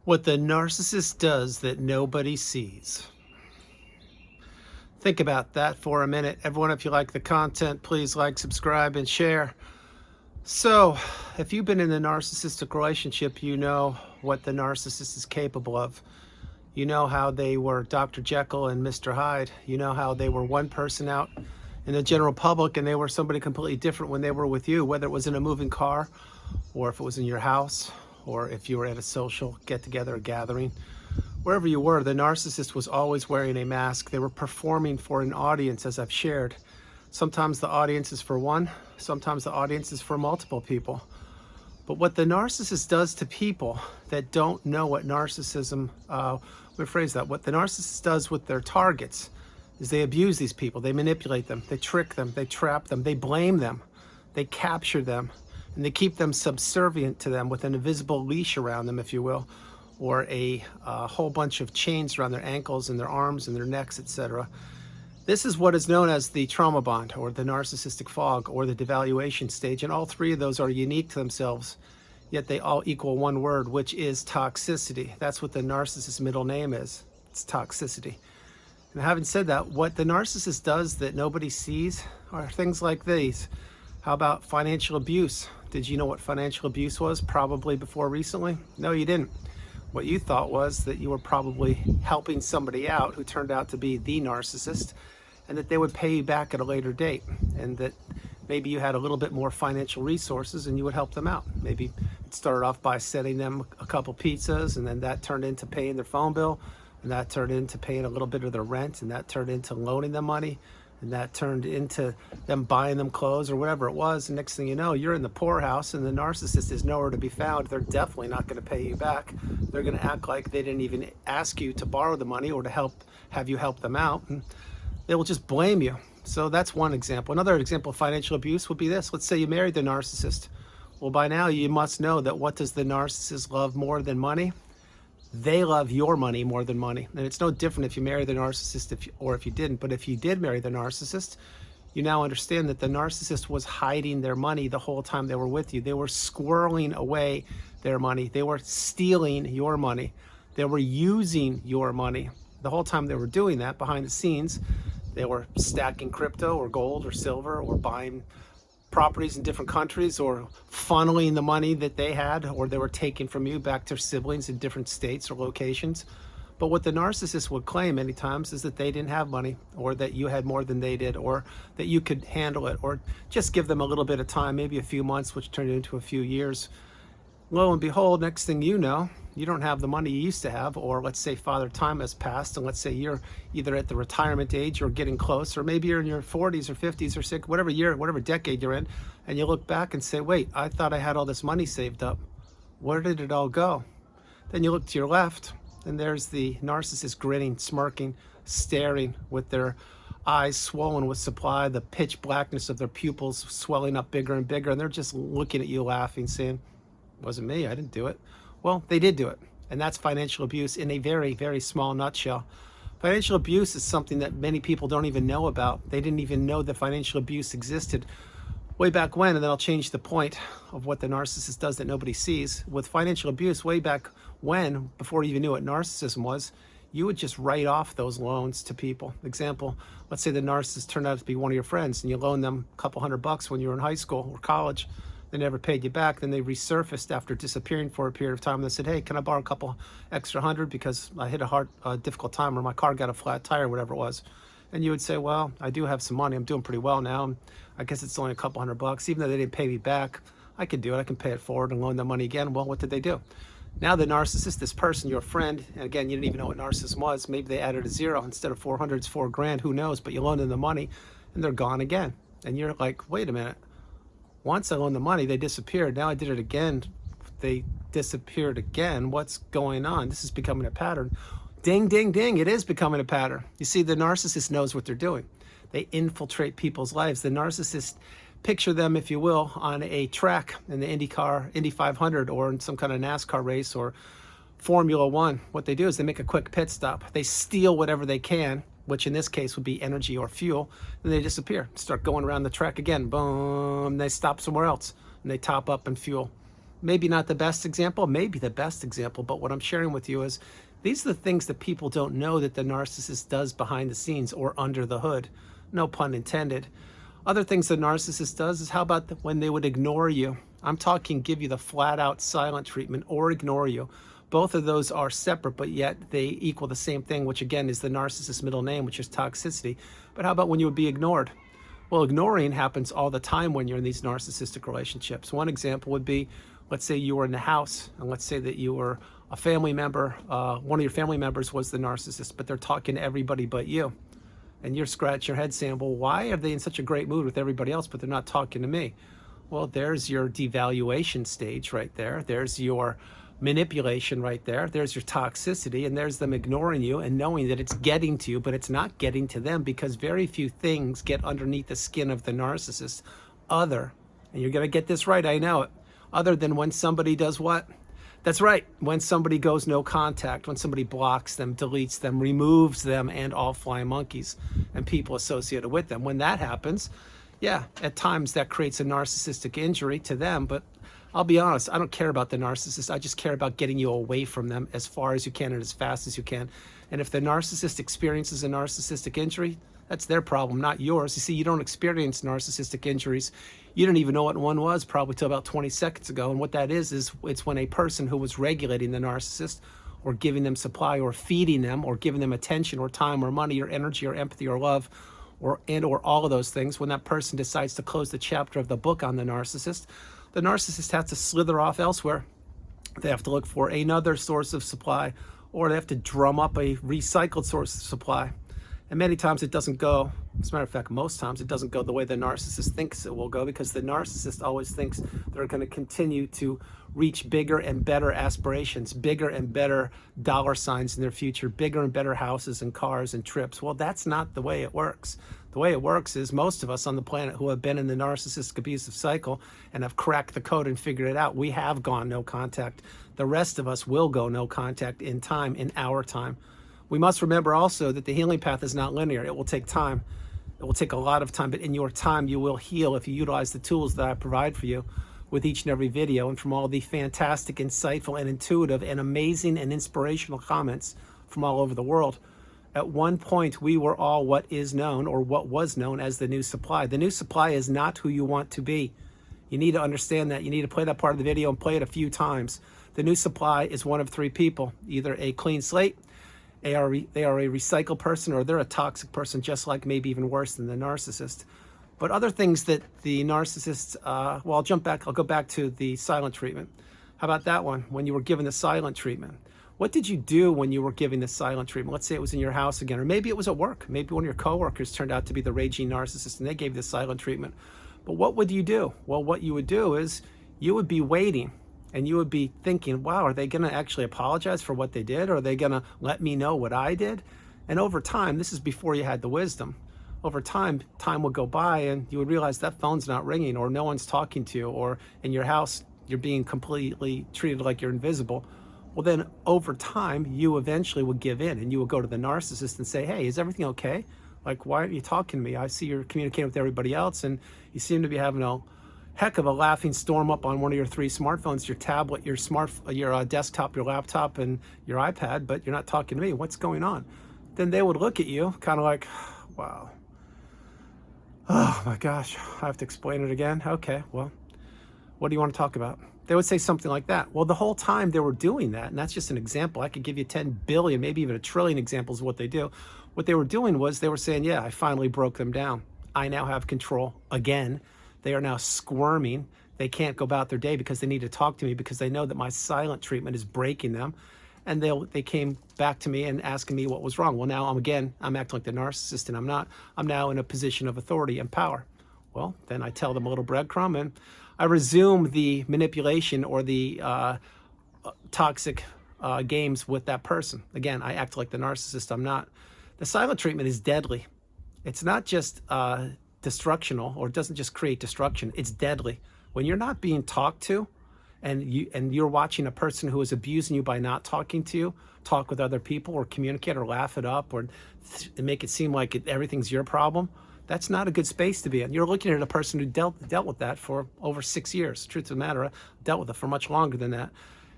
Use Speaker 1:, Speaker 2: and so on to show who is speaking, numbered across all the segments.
Speaker 1: What the narcissist does that nobody sees. Think about that for a minute. Everyone, if you like the content, please like, subscribe, and share. So, if you've been in a narcissistic relationship, you know what the narcissist is capable of. You know how they were Dr. Jekyll and Mr. Hyde. You know how they were one person out in the general public and they were somebody completely different when they were with you, whether it was in a moving car or if it was in your house or if you were at a social get-together or gathering. Wherever you were, the narcissist was always wearing a mask. They were performing for an audience, as I've shared. Sometimes the audience is for one, sometimes the audience is for multiple people. But what the narcissist does to people that don't know what narcissism, rephrase that, what the narcissist does with their targets is they abuse these people, they manipulate them, they trick them, they trap them, they blame them, they capture them, and they keep them subservient to them with an invisible leash around them, if you will, or a whole bunch of chains around their ankles and their arms and their necks, etc. This is what is known as the trauma bond or the narcissistic fog or the devaluation stage. And all three of those are unique to themselves, yet they all equal one word, which is toxicity. That's what the narcissist's middle name is. It's toxicity. And having said that, what the narcissist does that nobody sees are things like these. How about financial abuse? Did you know what financial abuse was probably before recently? No, you didn't. What you thought was that you were probably helping somebody out who turned out to be the narcissist, and that they would pay you back at a later date, and that maybe you had a little bit more financial resources and you would help them out. Maybe it started off by sending them a couple pizzas, and then that turned into paying their phone bill, and that turned into paying a little bit of their rent, and that turned into loaning them money, and that turned into them buying them clothes or whatever it was. And next thing you know, you're in the poorhouse and the narcissist is nowhere to be found. They're definitely not going to pay you back. They're going to act like they didn't even ask you to borrow the money or to have you help them out. And they will just blame you. So that's one example. Another example of financial abuse would be this. Let's say you married the narcissist. Well, by now you must know that what does the narcissist love more than money? They love your money more than money. And it's no different if you marry the narcissist or if you didn't. But if you did marry the narcissist, you now understand that the narcissist was hiding their money the whole time they were with you. They were squirreling away their money. They were stealing your money. They were using your money. The whole time they were doing that behind the scenes, they were stacking crypto or gold or silver or buying properties in different countries or funneling the money that they had or they were taking from you back to their siblings in different states or locations. But what the narcissist would claim many times is that they didn't have money, or that you had more than they did, or that you could handle it, or just give them a little bit of time, maybe a few months, which turned into a few years. Lo and behold, next thing you know, you don't have the money you used to have, or let's say Father Time has passed, and let's say you're either at the retirement age or getting close, or maybe you're in your 40s or 50s or 60s, whatever year, whatever decade you're in, and you look back and say, wait, I thought I had all this money saved up. Where did it all go? Then you look to your left, and there's the narcissist grinning, smirking, staring with their eyes swollen with supply, the pitch blackness of their pupils swelling up bigger and bigger, and they're just looking at you laughing, saying, wasn't me, I didn't do it. Well, they did do it. And that's financial abuse in a very, very small nutshell. Financial abuse is something that many people don't even know about. They didn't even know that financial abuse existed way back when, and then I'll change the point of what the narcissist does that nobody sees. With financial abuse, way back when, before you even knew what narcissism was, you would just write off those loans to people. Example, let's say the narcissist turned out to be one of your friends and you loaned them a couple $100 when you were in high school or college. They never paid you back. Then they resurfaced after disappearing for a period of time. They said, hey, can I borrow a couple extra $100 because I hit a difficult time, or my car got a flat tire, whatever it was. And you would say, well, I do have some money. I'm doing pretty well now. I guess it's only a couple $100. Even though they didn't pay me back, I could do it. I can pay it forward and loan them money again. Well, what did they do? Now the narcissist, this person, your friend, and again, you didn't even know what narcissism was. Maybe they added a zero. Instead of 400, it's $4,000. Who knows? But you loaned them the money and they're gone again. And you're like, wait a minute. Once I loaned the money, they disappeared. Now I did it again. They disappeared again. What's going on? This is becoming a pattern. Ding, ding, ding. It is becoming a pattern. You see, the narcissist knows what they're doing. They infiltrate people's lives. The narcissist, picture them, if you will, on a track in the Indy 500 or in some kind of NASCAR race or Formula One. What they do is they make a quick pit stop. They steal whatever they can, which in this case would be energy or fuel, and they disappear, start going around the track again, boom, they stop somewhere else, and they top up and fuel. maybe not the best example, maybe the best example, but what I'm sharing with you is these are the things that people don't know that the narcissist does behind the scenes or under the hood. No pun intended. Other things the narcissist does is how about when they would ignore you? I'm talking give you the flat out silent treatment or ignore you. Both of those are separate, but yet they equal the same thing, which again is the narcissist's middle name, which is toxicity. But how about when you would be ignored? Well, ignoring happens all the time when you're in these narcissistic relationships. One example would be, let's say you were in the house, and let's say that you were a family member, one of your family members was the narcissist, but they're talking to everybody but you. And you're scratching your head saying, well, why are they in such a great mood with everybody else, but they're not talking to me? Well, there's your devaluation stage right there. There's your manipulation right there. There's your toxicity, and there's them ignoring you and knowing that it's getting to you, but it's not getting to them because very few things get underneath the skin of the narcissist and you're going to get this right, I know it, other than when somebody does what? That's right, when somebody goes no contact, when somebody blocks them, deletes them, removes them, and all flying monkeys and people associated with them. When that happens, yeah, at times that creates a narcissistic injury to them, but I'll be honest, I don't care about the narcissist. I just care about getting you away from them as far as you can and as fast as you can. And if the narcissist experiences a narcissistic injury, that's their problem, not yours. You see, you don't experience narcissistic injuries. You didn't even know what one was probably till about 20 seconds ago. And what that is it's when a person who was regulating the narcissist or giving them supply or feeding them or giving them attention or time or money or energy or empathy or love or all of those things, when that person decides to close the chapter of the book on the narcissist has to slither off elsewhere. They have to look for another source of supply, or they have to drum up a recycled source of supply. And many times it doesn't go, as a matter of fact, most times it doesn't go the way the narcissist thinks it will go, because the narcissist always thinks they're going to continue to reach bigger and better aspirations, bigger and better dollar signs in their future, bigger and better houses and cars and trips. Well, that's not the way it works. The way it works is most of us on the planet who have been in the narcissistic abusive cycle and have cracked the code and figured it out, we have gone no contact. The rest of us will go no contact in time, in our time. We must remember also that the healing path is not linear. It will take time. It will take a lot of time, but in your time you will heal if you utilize the tools that I provide for you with each and every video, and from all the fantastic, insightful, and intuitive, and amazing, and inspirational comments from all over the world. At one point, we were all what is known, or what was known as the new supply. The new supply is not who you want to be. You need to understand that. You need to play that part of the video and play it a few times. The new supply is one of three people, either a clean slate, they are a recycled person, or they're a toxic person, just like maybe even worse than the narcissist. But other things that the narcissist, well, I'll go back to the silent treatment. How about that one, when you were given the silent treatment? What did you do when you were giving the silent treatment? Let's say it was in your house again, or maybe it was at work. Maybe one of your coworkers turned out to be the raging narcissist and they gave you the silent treatment. But what would you do? Well, what you would do is you would be waiting and you would be thinking, wow, are they going to actually apologize for what they did? Or are they going to let me know what I did? And over time, this is before you had the wisdom. Over time would go by and you would realize that phone's not ringing, or no one's talking to you, or in your house, you're being completely treated like you're invisible. Well, then over time, you eventually would give in and you would go to the narcissist and say, hey, is everything okay? Like, why aren't you talking to me? I see you're communicating with everybody else and you seem to be having a heck of a laughing storm up on one of your three smartphones, your tablet, your desktop, your laptop, and your iPad, but you're not talking to me. What's going on? Then they would look at you kind of like, wow. Oh my gosh, I have to explain it again. Okay, well, what do you want to talk about? They would say something like that. Well, the whole time they were doing that, and that's just an example. I could give you 10 billion, maybe even a trillion examples of what they do. What they were doing was they were saying, yeah, I finally broke them down. I now have control again. They are now squirming. They can't go about their day because they need to talk to me because they know that my silent treatment is breaking them. And they came back to me and asking me what was wrong. Well, now I'm acting like the narcissist, and I'm not. I'm now in a position of authority and power. Well, then I tell them a little breadcrumb and I resume the manipulation or the toxic games with that person. Again, I act like the narcissist. I'm not. The silent treatment is deadly. It's not just destructional, or it doesn't just create destruction. It's deadly. When you're not being talked to, and you're watching a person who is abusing you by not talking to you, talk with other people, or communicate, or laugh it up, or make it seem like everything's your problem. That's not a good space to be in. You're looking at a person who dealt with that for over 6 years. Truth of the matter, I dealt with it for much longer than that.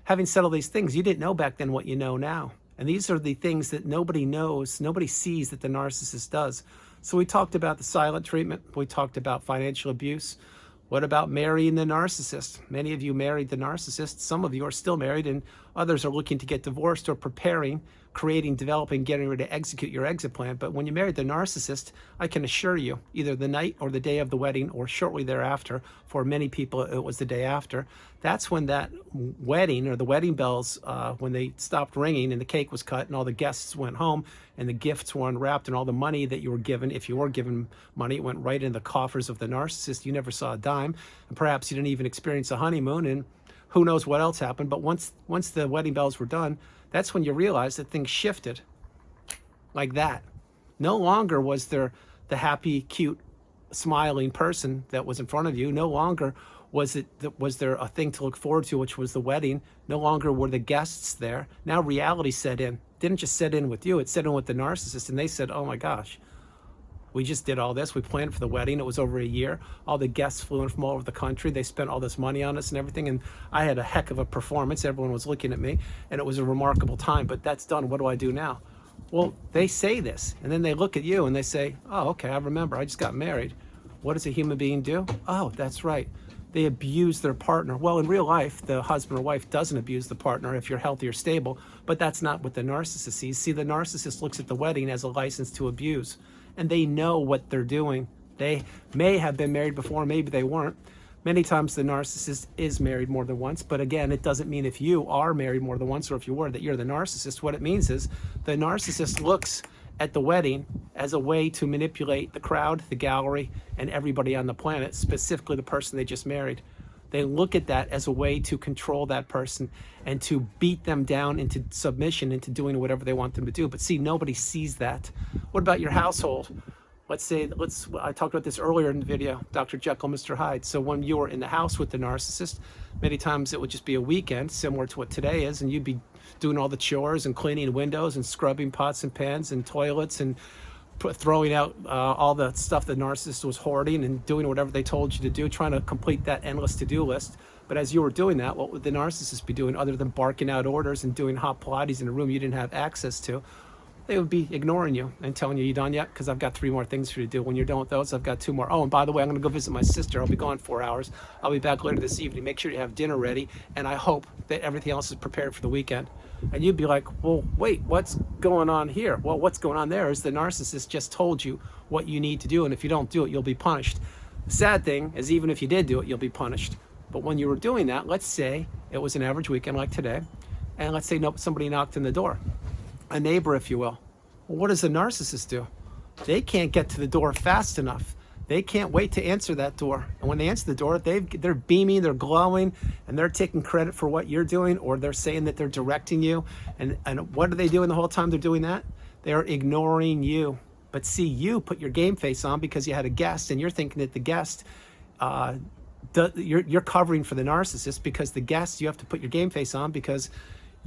Speaker 1: Having said all these things, you didn't know back then what you know now. And these are the things that nobody knows, nobody sees that the narcissist does. So we talked about the silent treatment. We talked about financial abuse. What about marrying the narcissist? Many of you married the narcissist. Some of you are still married, and others are looking to get divorced or preparing, creating, developing, getting ready to execute your exit plan. But when you married the narcissist, I can assure you, either the night or the day of the wedding or shortly thereafter, for many people it was the day after, that's when that wedding, or the wedding bells, when they stopped ringing and the cake was cut and all the guests went home and the gifts were unwrapped and all the money that you were given, if you were given money, it went right in the coffers of the narcissist. You never saw a dime, and perhaps you didn't even experience a honeymoon, and who knows what else happened. But once the wedding bells were done, that's when you realized that things shifted like that. No longer was there the happy, cute, smiling person that was in front of you. No longer was there a thing to look forward to, which was the wedding. No longer were the guests there. Now reality set in. Didn't just set in with you, it set in with the narcissist. And they said, oh my gosh, we just did all this. We planned for the wedding. It was over a year. All the guests flew in from all over the country. They spent all this money on us and everything. And I had a heck of a performance. Everyone was looking at me, and it was a remarkable time. But that's done. What do I do now? Well, they say this, and then they look at you and they say, oh, okay, I remember. I just got married. What does a human being do? Oh, that's right. They abuse their partner. Well, in real life, the husband or wife doesn't abuse the partner if you're healthy or stable, but that's not what the narcissist sees. See, the narcissist looks at the wedding as a license to abuse, and they know what they're doing. They may have been married before, maybe they weren't. Many times the narcissist is married more than once, but again, it doesn't mean if you are married more than once or if you were that you're the narcissist. What it means is the narcissist looks at the wedding as a way to manipulate the crowd, the gallery, and everybody on the planet, specifically the person they just married. They look at that as a way to control that person and to beat them down into submission, into doing whatever they want them to do. But see, nobody sees that. What about your household? I talked about this earlier in the video, Dr. Jekyll, Mr. Hyde. So when you were in the house with the narcissist, many times it would just be a weekend, similar to what today is, and you'd be doing all the chores and cleaning windows and scrubbing pots and pans and toilets and throwing out all the stuff the narcissist was hoarding and doing whatever they told you to do, trying to complete that endless to-do list. But as you were doing that, what would the narcissist be doing other than barking out orders and doing hot Pilates in a room you didn't have access to? They would be ignoring you and telling you done yet? Because I've got 3 more things for you to do. When you're done with those, I've got 2 more. Oh, and by the way, I'm going to go visit my sister. I'll be gone 4 hours. I'll be back later this evening. Make sure you have dinner ready, and I hope that everything else is prepared for the weekend. And you'd be like, well, wait, what's going on here? Well, what's going on there is the narcissist just told you what you need to do, and if you don't do it, you'll be punished. The sad thing is, even if you did do it, you'll be punished. But when you were doing that, let's say it was an average weekend like today, and let's say somebody knocked on the door, a neighbor, if you will. Well, what does the narcissist do? They can't get to the door fast enough. They can't wait to answer that door. And when they answer the door, they're beaming, they're glowing, and they're taking credit for what you're doing, or they're saying that they're directing you. And what are they doing the whole time they're doing that? They're ignoring you. But see, you put your game face on because you had a guest, and you're thinking that the guest, you're covering for the narcissist, because the guest, you have to put your game face on because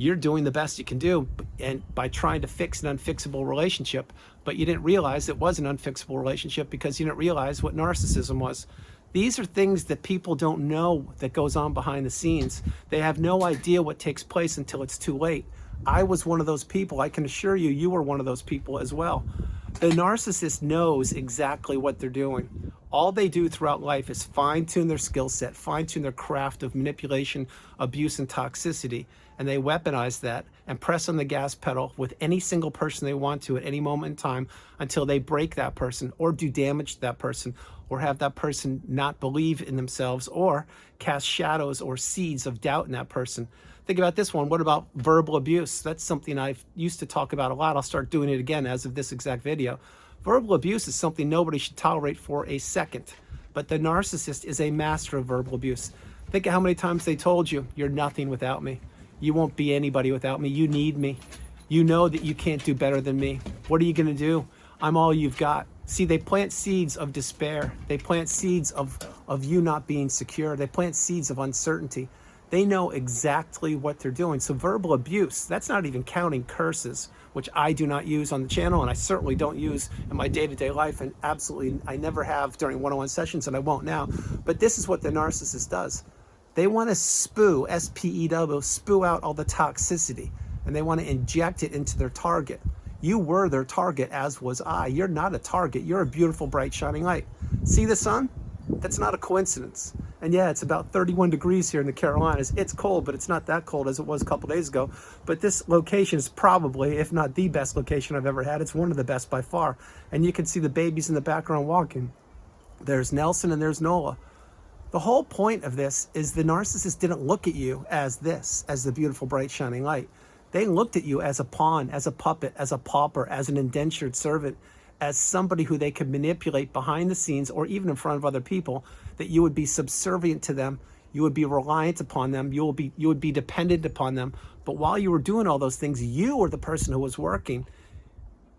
Speaker 1: you're doing the best you can do, and by trying to fix an unfixable relationship. But you didn't realize it was an unfixable relationship because you didn't realize what narcissism was. These are things that people don't know that goes on behind the scenes. They have no idea what takes place until it's too late. I was one of those people. I can assure you, you were one of those people as well. The narcissist knows exactly what they're doing. All they do throughout life is fine-tune their skill set, fine-tune their craft of manipulation, abuse, and toxicity. And they weaponize that and press on the gas pedal with any single person they want to at any moment in time until they break that person or do damage to that person or have that person not believe in themselves or cast shadows or seeds of doubt in that person. Think about this one. What about verbal abuse? That's something I've used to talk about a lot. I'll start doing it again as of this exact video. Verbal abuse is something nobody should tolerate for a second. But the narcissist is a master of verbal abuse. Think of how many times they told you, you're nothing without me. You won't be anybody without me. You need me. You know that you can't do better than me. What are you going to do? I'm all you've got. See, they plant seeds of despair. They plant seeds of you not being secure. They plant seeds of uncertainty. They know exactly what they're doing. So verbal abuse, that's not even counting curses, which I do not use on the channel, and I certainly don't use in my day-to-day life, and absolutely I never have during one-on-one sessions, and I won't now. But this is what the narcissist does. They want to spew, S-P-E-W, spew out all the toxicity, and they want to inject it into their target. You were their target, as was I. You're not a target. You're a beautiful, bright, shining light. See the sun? That's not a coincidence. And yeah, it's about 31 degrees here in the Carolinas. It's cold, but it's not that cold as it was a couple days ago. But this location is probably, if not the best location I've ever had. It's one of the best by far. And you can see the babies in the background walking. There's Nelson and there's Nola. The whole point of this is the narcissist didn't look at you as this, as the beautiful, bright, shining light. They looked at you as a pawn, as a puppet, as a pauper, as an indentured servant, as somebody who they could manipulate behind the scenes or even in front of other people, that you would be subservient to them, you would be reliant upon them, you would be dependent upon them. But while you were doing all those things, you were the person who was working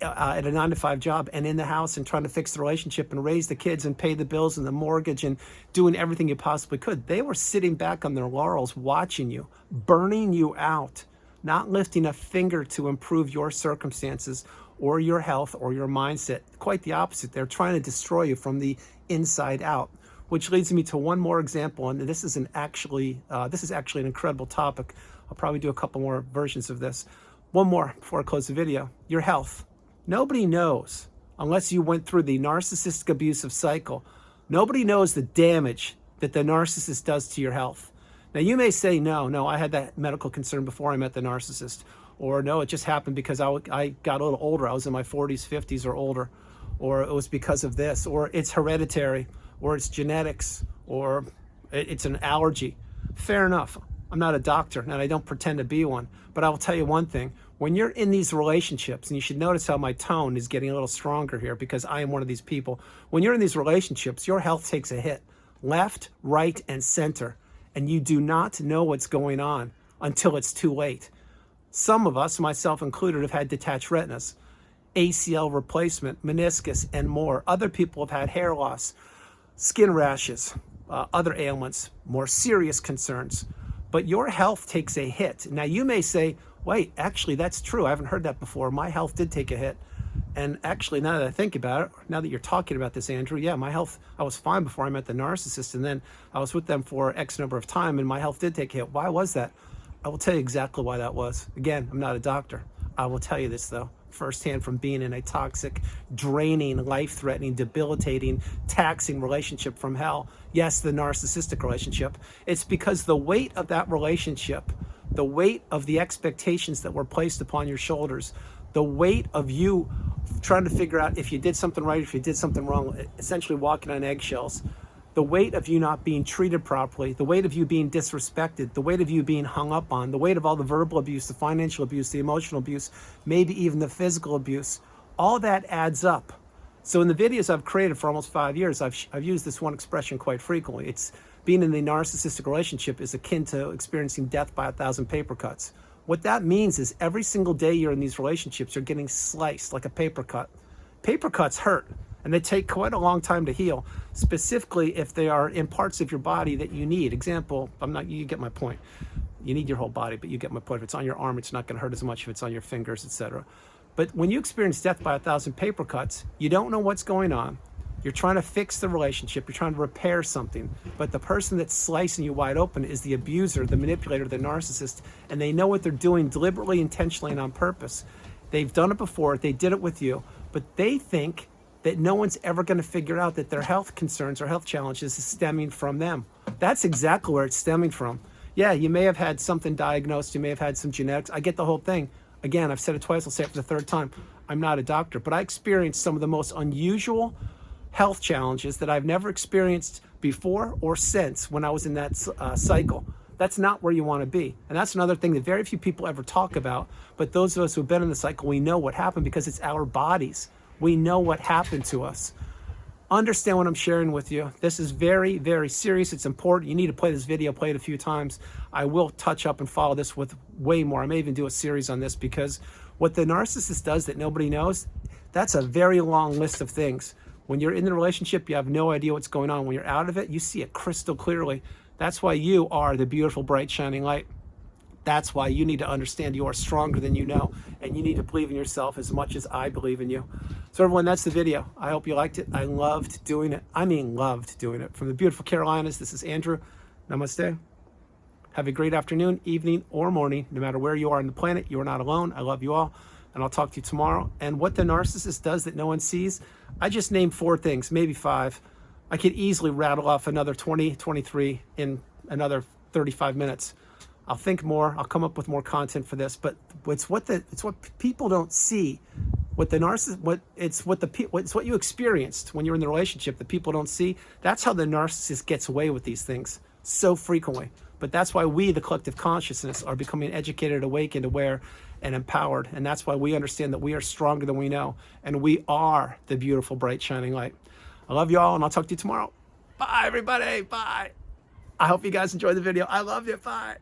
Speaker 1: at a 9-to-5 job and in the house and trying to fix the relationship and raise the kids and pay the bills and the mortgage and doing everything you possibly could. They were sitting back on their laurels watching you, burning you out, not lifting a finger to improve your circumstances or your health or your mindset. Quite the opposite. They're trying to destroy you from the inside out, which leads me to one more example. And this is actually an incredible topic. I'll probably do a couple more versions of this. One more before I close the video. Your health. Nobody knows, unless you went through the narcissistic abusive cycle, nobody knows the damage that the narcissist does to your health. Now, you may say, no, I had that medical concern before I met the narcissist. Or no, it just happened because I got a little older. I was in my 40s, 50s or older. Or it was because of this. Or it's hereditary. Or it's genetics. Or it's an allergy. Fair enough. I'm not a doctor, and I don't pretend to be one. But I will tell you one thing. When you're in these relationships, and you should notice how my tone is getting a little stronger here because I am one of these people. When you're in these relationships, your health takes a hit. Left, right, and center. And you do not know what's going on until it's too late. Some of us, myself included, have had detached retinas, ACL replacement, meniscus, and more. Other people have had hair loss, skin rashes, other ailments, more serious concerns. But your health takes a hit. Now, you may say, wait, actually, that's true. I haven't heard that before. My health did take a hit. And actually, now that I think about it, now that you're talking about this, Andrew, yeah, my health, I was fine before I met the narcissist. And then I was with them for X number of time, and my health did take a hit. Why was that? I will tell you exactly why that was. Again, I'm not a doctor. I will tell you this, though, firsthand from being in a toxic, draining, life-threatening, debilitating, taxing relationship from hell. Yes, the narcissistic relationship. It's because the weight of that relationship, the weight of the expectations that were placed upon your shoulders, the weight of you trying to figure out if you did something right, if you did something wrong, essentially walking on eggshells, the weight of you not being treated properly, the weight of you being disrespected, the weight of you being hung up on, the weight of all the verbal abuse, the financial abuse, the emotional abuse, maybe even the physical abuse, all that adds up. So in the videos I've created for almost 5 years, I've used this one expression quite frequently. It's being in the narcissistic relationship is akin to experiencing death by 1,000 paper cuts. What that means is every single day you're in these relationships, you're getting sliced like a paper cut. Paper cuts hurt, and they take quite a long time to heal, specifically if they are in parts of your body that you need. Example, you get my point. You need your whole body, but you get my point. If it's on your arm, it's not going to hurt as much if it's on your fingers, etc. But when you experience death by 1,000 paper cuts, you don't know what's going on. You're trying to fix the relationship. You're trying to repair something. But the person that's slicing you wide open is the abuser, the manipulator, the narcissist. And they know what they're doing deliberately, intentionally, and on purpose. They've done it before. They did it with you. But they think that no one's ever going to figure out that their health concerns or health challenges is stemming from them. That's exactly where it's stemming from. Yeah, you may have had something diagnosed. You may have had some genetics. I get the whole thing. Again, I've said it twice. I'll say it for the third time. I'm not a doctor. But I experienced some of the most unusual health challenges that I've never experienced before or since when I was in that cycle. That's not where you want to be. And that's another thing that very few people ever talk about. But those of us who've been in the cycle, we know what happened because it's our bodies. We know what happened to us. Understand what I'm sharing with you. This is very, very serious. It's important. You need to play this video, play it a few times. I will touch up and follow this with way more. I may even do a series on this because what the narcissist does that nobody knows, that's a very long list of things. When you're in the relationship, you have no idea what's going on. When you're out of it, you see it crystal clearly. That's why you are the beautiful, bright, shining light. That's why you need to understand you are stronger than you know, and you need to believe in yourself as much as I believe in you. So everyone, that's the video. I hope you liked it. I loved doing it. I mean, loved doing it. From the beautiful Carolinas, this is Andrew. Namaste. Have a great afternoon, evening, or morning. No matter where you are on the planet, you are not alone. I love you all, and I'll talk to you tomorrow. And what the narcissist does that no one sees, I just named 4 things, maybe 5. I could easily rattle off another 20, 23 in another 35 minutes. I'll think more. I'll come up with more content for this, but it's what people don't see. What the narcissist, it's what you experienced when you're in the relationship that people don't see. That's how the narcissist gets away with these things so frequently. But that's why we, the collective consciousness, are becoming educated, awakened, aware, and empowered. And that's why we understand that we are stronger than we know, and we are the beautiful, bright, shining light. I love you all, and I'll talk to you tomorrow. Bye, everybody. Bye. I hope you guys enjoyed the video. I love you. Bye.